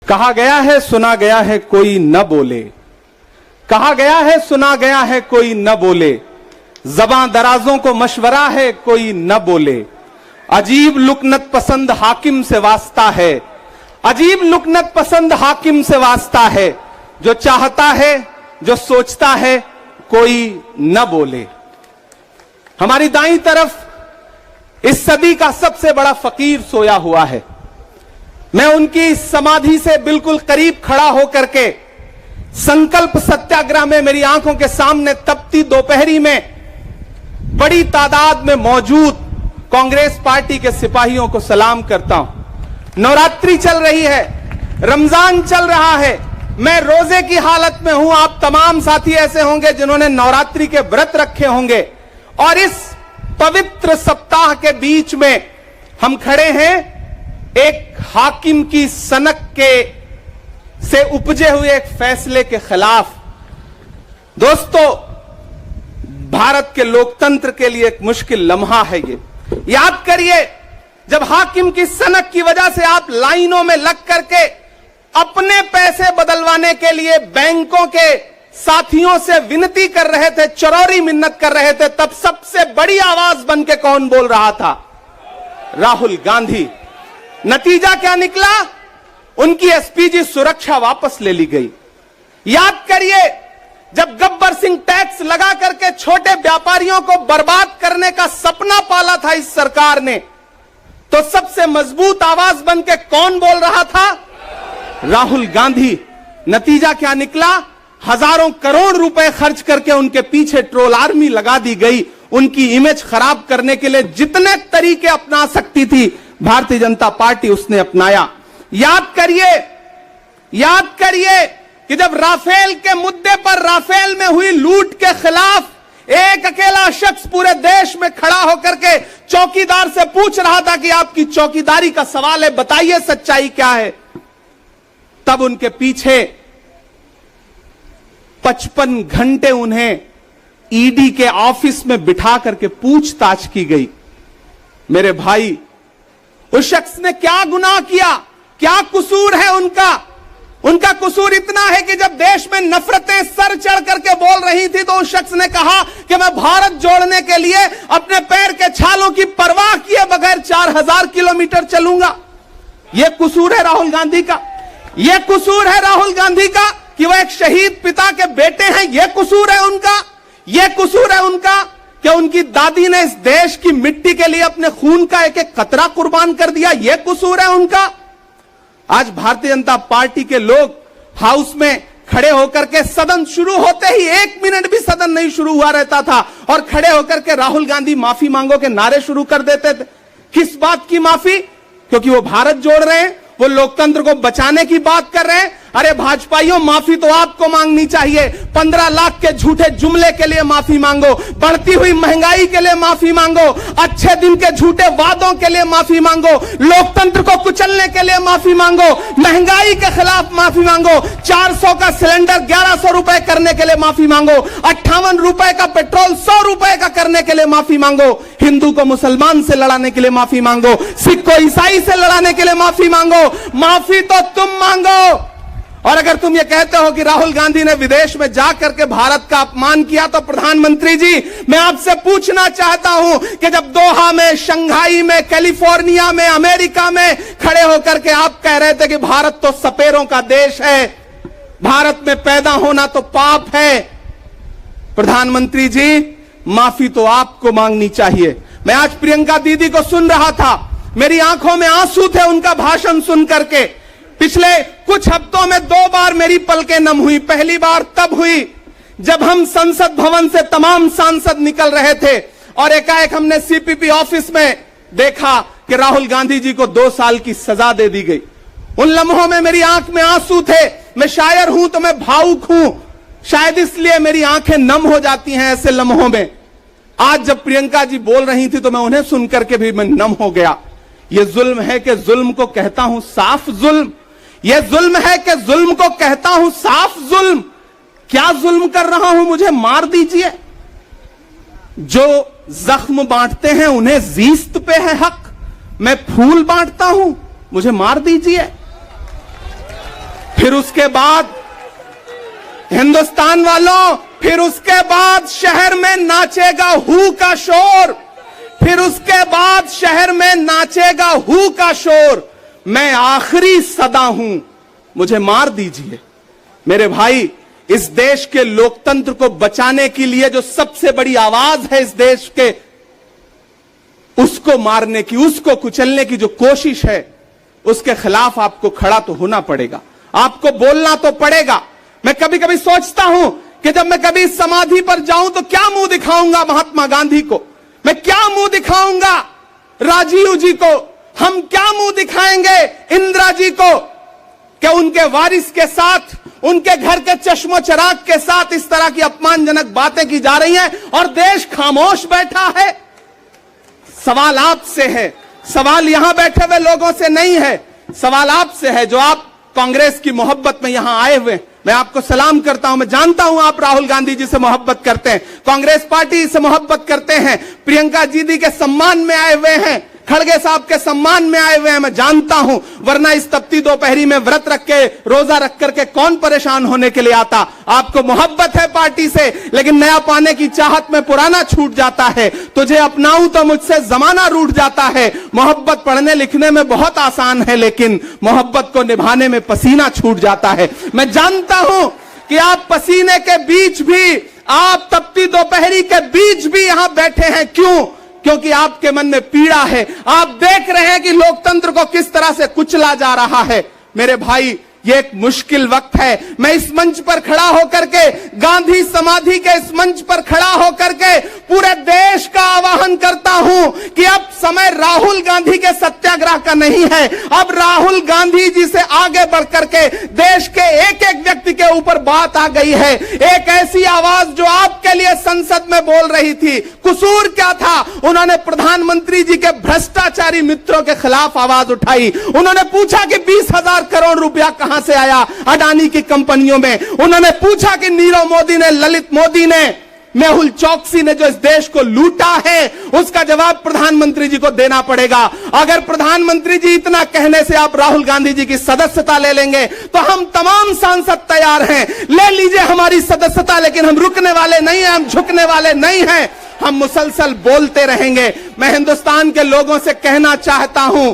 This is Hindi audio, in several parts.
कहा गया है सुना गया है कोई न बोले, कहा गया है सुना गया है कोई न बोले, ज़बां दराजों को मशवरा है कोई न बोले। अजीब लुकनत पसंद हाकिम से वास्ता है, अजीब लुकनत पसंद हाकिम से वास्ता है, जो चाहता है जो सोचता है कोई न बोले। हमारी दाईं तरफ इस सदी का सबसे बड़ा फकीर सोया हुआ है। मैं उनकी समाधि से बिल्कुल करीब खड़ा होकर के संकल्प सत्याग्रह में मेरी आंखों के सामने तपती दोपहरी में बड़ी तादाद में मौजूद कांग्रेस पार्टी के सिपाहियों को सलाम करता हूं। नवरात्रि चल रही है, रमजान चल रहा है, मैं रोजे की हालत में हूं। आप तमाम साथी ऐसे होंगे जिन्होंने नवरात्रि के व्रत रखे होंगे और इस पवित्र सप्ताह के बीच में हम खड़े हैं एक हाकिम की सनक के से उपजे हुए एक फैसले के खिलाफ। दोस्तों, भारत के लोकतंत्र के लिए एक मुश्किल लम्हा है ये। याद करिए, जब हाकिम की सनक की वजह से आप लाइनों में लग करके अपने पैसे बदलवाने के लिए बैंकों के साथियों से विनती कर रहे थे, चरौरी मिन्नत कर रहे थे, तब सबसे बड़ी आवाज बन के कौन बोल रहा था? राहुल गांधी। नतीजा क्या निकला? उनकी एसपीजी सुरक्षा वापस ले ली गई। याद करिए, जब गब्बर सिंह टैक्स लगा करके छोटे व्यापारियों को बर्बाद करने का सपना पाला था इस सरकार ने, तो सबसे मजबूत आवाज बन के कौन बोल रहा था? राहुल गांधी। नतीजा क्या निकला? हजारों करोड़ रुपए खर्च करके उनके पीछे ट्रोल आर्मी लगा दी गई। उनकी इमेज खराब करने के लिए जितने तरीके अपना सकती थी भारतीय जनता पार्टी उसने अपनाया। याद करिए कि जब राफेल के मुद्दे पर, राफेल में हुई लूट के खिलाफ एक अकेला शख्स पूरे देश में खड़ा होकर के चौकीदार से पूछ रहा था कि आपकी चौकीदारी का सवाल है, बताइए सच्चाई क्या है, तब उनके पीछे 55 घंटे उन्हें ईडी के ऑफिस में बिठा करके पूछताछ की गई। मेरे भाई, उस शख्स ने क्या गुनाह किया? क्या कसूर है उनका? उनका कसूर इतना है कि जब देश में नफरतें सर चढ़ करके बोल रही थी तो उस शख्स ने कहा कि मैं भारत जोड़ने के लिए अपने पैर के छालों की परवाह किए बगैर 4000 किलोमीटर चलूंगा। यह कसूर है राहुल गांधी का। यह कसूर है राहुल गांधी का कि वह एक शहीद पिता के बेटे हैं। यह कसूर है उनका। यह कसूर है उनका कि उनकी दादी ने इस देश की मिट्टी के लिए अपने खून का एक एक कतरा कुर्बान कर दिया। यह कसूर है उनका। आज भारतीय जनता पार्टी के लोग हाउस में खड़े होकर के, सदन शुरू होते ही 1 मिनट भी सदन नहीं शुरू हुआ रहता था और खड़े होकर के राहुल गांधी माफी मांगो के नारे शुरू कर देते थे। किस बात की माफी? क्योंकि वो भारत जोड़ रहे हैं, वो लोकतंत्र को बचाने की बात कर रहे हैं। अरे भाजपाइयों, माफी तो आपको मांगनी चाहिए। 15 लाख के झूठे जुमले के लिए माफी मांगो, बढ़ती हुई महंगाई के लिए माफी मांगो, अच्छे दिन के झूठे वादों के लिए माफी मांगो, लोकतंत्र को कुचलने के लिए माफी मांगो, महंगाई के खिलाफ माफी मांगो, 400 का सिलेंडर 1100 रुपए करने के लिए माफी मांगो, 58 रुपए का पेट्रोल 100 रुपए का करने के लिए माफी मांगो, हिंदू को मुसलमान से लड़ाने के लिए माफी मांगो, सिख को ईसाई से लड़ाने के लिए माफी मांगो। माफी तो तुम मांगो। और अगर तुम ये कहते हो कि राहुल गांधी ने विदेश में जाकर के भारत का अपमान किया, तो प्रधानमंत्री जी, मैं आपसे पूछना चाहता हूं कि जब दोहा में, शंघाई में, कैलिफोर्निया में, अमेरिका में खड़े होकर के आप कह रहे थे कि भारत तो सपेरों का देश है, भारत में पैदा होना तो पाप है, प्रधानमंत्री जी, माफी तो आपको मांगनी चाहिए। मैं आज प्रियंका दीदी को सुन रहा था, मेरी आंखों में आंसू थे उनका भाषण सुन करके। पिछले कुछ हफ्तों में 2 बार मेरी पलकें नम हुई। पहली बार तब हुई जब हम संसद भवन से तमाम सांसद निकल रहे थे और एकाएक हमने सीपीपी ऑफिस में देखा कि राहुल गांधी जी को 2 साल की सजा दे दी गई। उन लम्हों में मेरी आंख में आंसू थे। मैं शायर हूं तो मैं भावुक हूं, शायद इसलिए मेरी आंखें नम हो जाती हैं ऐसे लम्हों में। आज जब प्रियंका जी बोल रही थी तो मैं उन्हें सुनकर के भी मैं नम हो गया। यह जुल्म है कि जुल्म को कहता हूं साफ जुल्म। यह जुल्म है कि जुल्म को कहता हूं साफ जुल्म। क्या जुल्म कर रहा हूं? मुझे मार दीजिए। जो जख्म बांटते हैं उन्हें जीस्त पे है हक। मैं फूल बांटता हूं, मुझे मार दीजिए। फिर उसके बाद हिंदुस्तान वालों, फिर उसके बाद शहर में नाचेगा हू का शोर, फिर उसके बाद शहर में नाचेगा हू का शोर। मैं आखिरी सदा हूं, मुझे मार दीजिए। मेरे भाई, इस देश के लोकतंत्र को बचाने के लिए जो सबसे बड़ी आवाज है इस देश के, उसको मारने की, उसको कुचलने की जो कोशिश है, उसके खिलाफ आपको खड़ा तो होना पड़ेगा, आपको बोलना तो पड़ेगा। मैं कभी कभी सोचता हूं कि जब मैं कभी समाधि पर जाऊं तो क्या मुंह दिखाऊंगा महात्मा गांधी को, मैं क्या मुंह दिखाऊंगा राजीव जी को, हम क्या मुंह दिखाएंगे इंदिरा जी को, कि उनके वारिस के साथ, उनके घर के चश्मो चिराग के साथ इस तरह की अपमानजनक बातें की जा रही हैं और देश खामोश बैठा है। सवाल आपसे है, सवाल यहां बैठे हुए लोगों से नहीं है, सवाल आपसे है जो आप कांग्रेस की मोहब्बत में यहां आए हुए। मैं आपको सलाम करता हूं, मैं जानता हूं आप राहुल गांधी जी से मोहब्बत करते हैं, कांग्रेस पार्टी से मोहब्बत करते हैं, प्रियंका दीदी के सम्मान में आए हुए हैं, खड़गे साहब के सम्मान में आए हुए हैं, मैं जानता हूं, वरना इस तपती दोपहरी में व्रत रख के, रोजा रख करके कौन परेशान होने के लिए आता। आपको मोहब्बत है पार्टी से, लेकिन नया पाने की चाहत में पुराना छूट जाता है। तुझे अपनाऊं तो मुझसे जमाना रूठ जाता है। मोहब्बत पढ़ने लिखने में बहुत आसान है, लेकिन मोहब्बत को निभाने में पसीना छूट जाता है। मैं जानता हूं कि आप पसीने के बीच भी, आप तपती दोपहरी के बीच भी यहां बैठे हैं। क्यों? क्योंकि आपके मन में पीड़ा है, आप देख रहे हैं कि लोकतंत्र को किस तरह से कुचला जा रहा है। मेरे भाई, ये एक मुश्किल वक्त है। मैं इस मंच पर खड़ा होकर के, गांधी समाधि के इस मंच पर खड़ा होकर के पूरे देश का आह्वान करता हूं कि अब समय राहुल गांधी के सत्याग्रह का नहीं है। अब राहुल गांधी जी से आगे बढ़कर के देश के एक एक व्यक्ति के ऊपर बात आ गई है। एक ऐसी आवाज जो आपके लिए संसद में बोल रही थी, कसूर क्या था? उन्होंने प्रधानमंत्री जी के भ्रष्टाचारी मित्रों के खिलाफ आवाज उठाई। उन्होंने पूछा कि 20,000 करोड़ रुपया कहां से आया अडानी की कंपनियों में। उन्होंने पूछा कि नीरव मोदी ने, ललित मोदी ने, मेहुल चौकसी ने जो इस देश को लूटा है, उसका जवाब प्रधानमंत्री जी को देना पड़ेगा। अगर प्रधानमंत्री जी इतना कहने से आप राहुल गांधी जी की सदस्यता ले लेंगे तो हम तमाम सांसद तैयार हैं, ले लीजिए हमारी सदस्यता, लेकिन हम रुकने वाले नहीं हैं, हम झुकने वाले नहीं हैं, हम मुसलसल बोलते रहेंगे। मैं हिंदुस्तान के लोगों से कहना चाहता हूं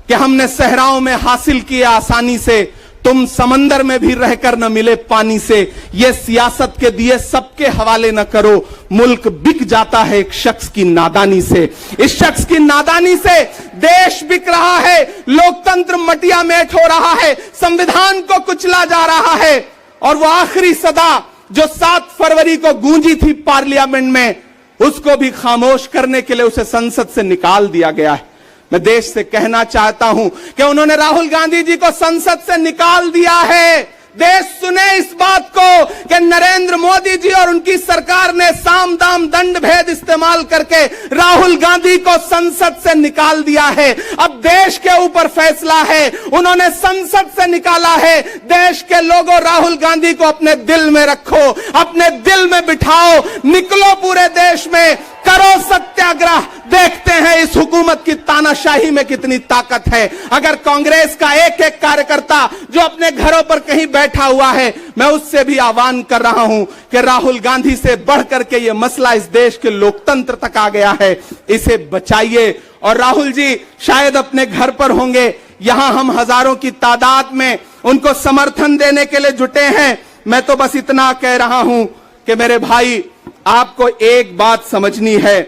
कि हमने सहराओं में हासिल किया आसानी से, तुम समंदर में भी रहकर न मिले पानी से। ये सियासत के दिए सबके हवाले न करो, मुल्क बिक जाता है एक शख्स की नादानी से। इस शख्स की नादानी से देश बिक रहा है, लोकतंत्र मटिया मेट हो रहा है, संविधान को कुचला जा रहा है। और वो आखिरी सदा जो 7 फरवरी को गूंजी थी पार्लियामेंट में, उसको भी खामोश करने के लिए उसे संसद से निकाल दिया गया है। मैं देश से कहना चाहता हूं कि उन्होंने राहुल गांधी जी को संसद से निकाल दिया है। देश सुने इस बात को कि नरेंद्र मोदी जी और उनकी सरकार ने साम दाम दंड भेद इस्तेमाल करके राहुल गांधी को संसद से निकाल दिया है। अब देश के ऊपर फैसला है, उन्होंने संसद से निकाला है। देश के लोगों, राहुल गांधी को अपने दिल में रखो, अपने दिल में बिठाओ, निकलो पूरे देश में, करो सत्याग्रह। देखते हैं इस हुकूमत की तानाशाही में कितनी ताकत है। अगर कांग्रेस का एक एक कार्यकर्ता जो अपने घरों पर कहीं बैठा हुआ है, मैं उससे भी आह्वान कर रहा हूं कि राहुल गांधी से बढ़कर के ये मसला इस देश के लोकतंत्र तक आ गया है, इसे बचाइए। और राहुल जी शायद अपने घर पर होंगे, यहां हम हजारों की तादाद में उनको समर्थन देने के लिए जुटे हैं। मैं तो बस इतना कह रहा हूं कि मेरे भाई, आपको एक बात समझनी है,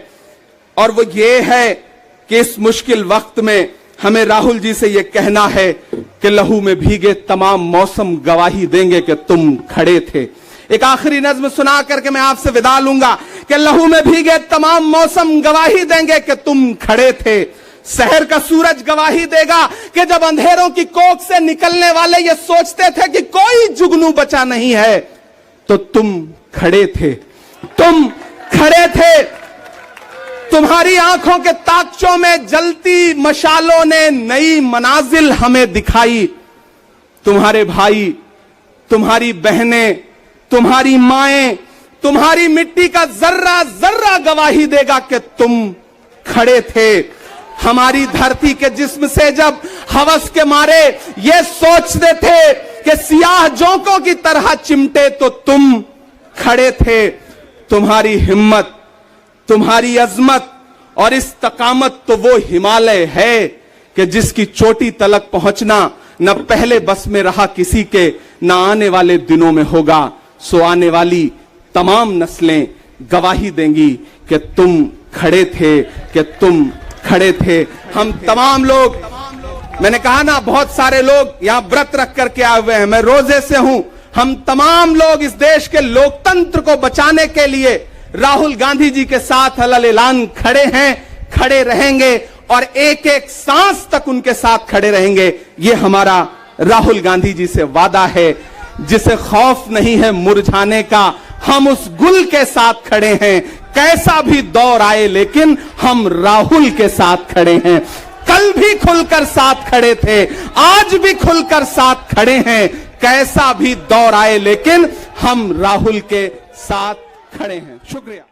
और वो ये है कि इस मुश्किल वक्त में हमें राहुल जी से ये कहना है कि लहू में भीगे तमाम मौसम गवाही देंगे कि तुम खड़े थे। एक आखिरी नज्म सुना करके मैं आपसे विदा लूंगा कि लहू में भीगे तमाम मौसम गवाही देंगे कि तुम खड़े थे। शहर का सूरज गवाही देगा कि जब अंधेरों की कोख से निकलने वाले ये सोचते थे कि कोई जुगनू बचा नहीं है, तो तुम खड़े थे, तुम खड़े थे। तुम्हारी आंखों के ताकचों में जलती मशालों ने नई मनाजिल हमें दिखाई। तुम्हारे भाई, तुम्हारी बहनें, तुम्हारी माएं, तुम्हारी मिट्टी का जर्रा जर्रा गवाही देगा कि तुम खड़े थे। हमारी धरती के जिस्म से जब हवस के मारे ये सोचते थे कि सियाह जोंकों की तरह चिमटे तो तुम खड़े थे। तुम्हारी हिम्मत, तुम्हारी अजमत और इस्तकामत तो वो हिमालय है कि जिसकी चोटी तलक पहुंचना न पहले बस में रहा किसी के, न आने वाले दिनों में होगा। सो आने वाली तमाम नस्लें गवाही देंगी कि तुम खड़े थे, कि तुम खड़े थे। हम तमाम लोग, मैंने कहा ना, बहुत सारे लोग यहां व्रत रख करके आए हुए हैं, मैं रोजे से हूं। हम तमाम लोग इस देश के लोकतंत्र को बचाने के लिए राहुल गांधी जी के साथ अलल ऐलान खड़े हैं, खड़े रहेंगे और एक एक सांस तक उनके साथ खड़े रहेंगे। ये हमारा राहुल गांधी जी से वादा है। जिसे खौफ नहीं है मुरझाने का, हम उस गुल के साथ खड़े हैं। कैसा भी दौर आए लेकिन हम राहुल के साथ खड़े हैं। कल भी खुलकर साथ खड़े थे, आज भी खुलकर साथ खड़े हैं। कैसा भी दौर आए लेकिन हम राहुल के साथ खड़े हैं। शुक्रिया।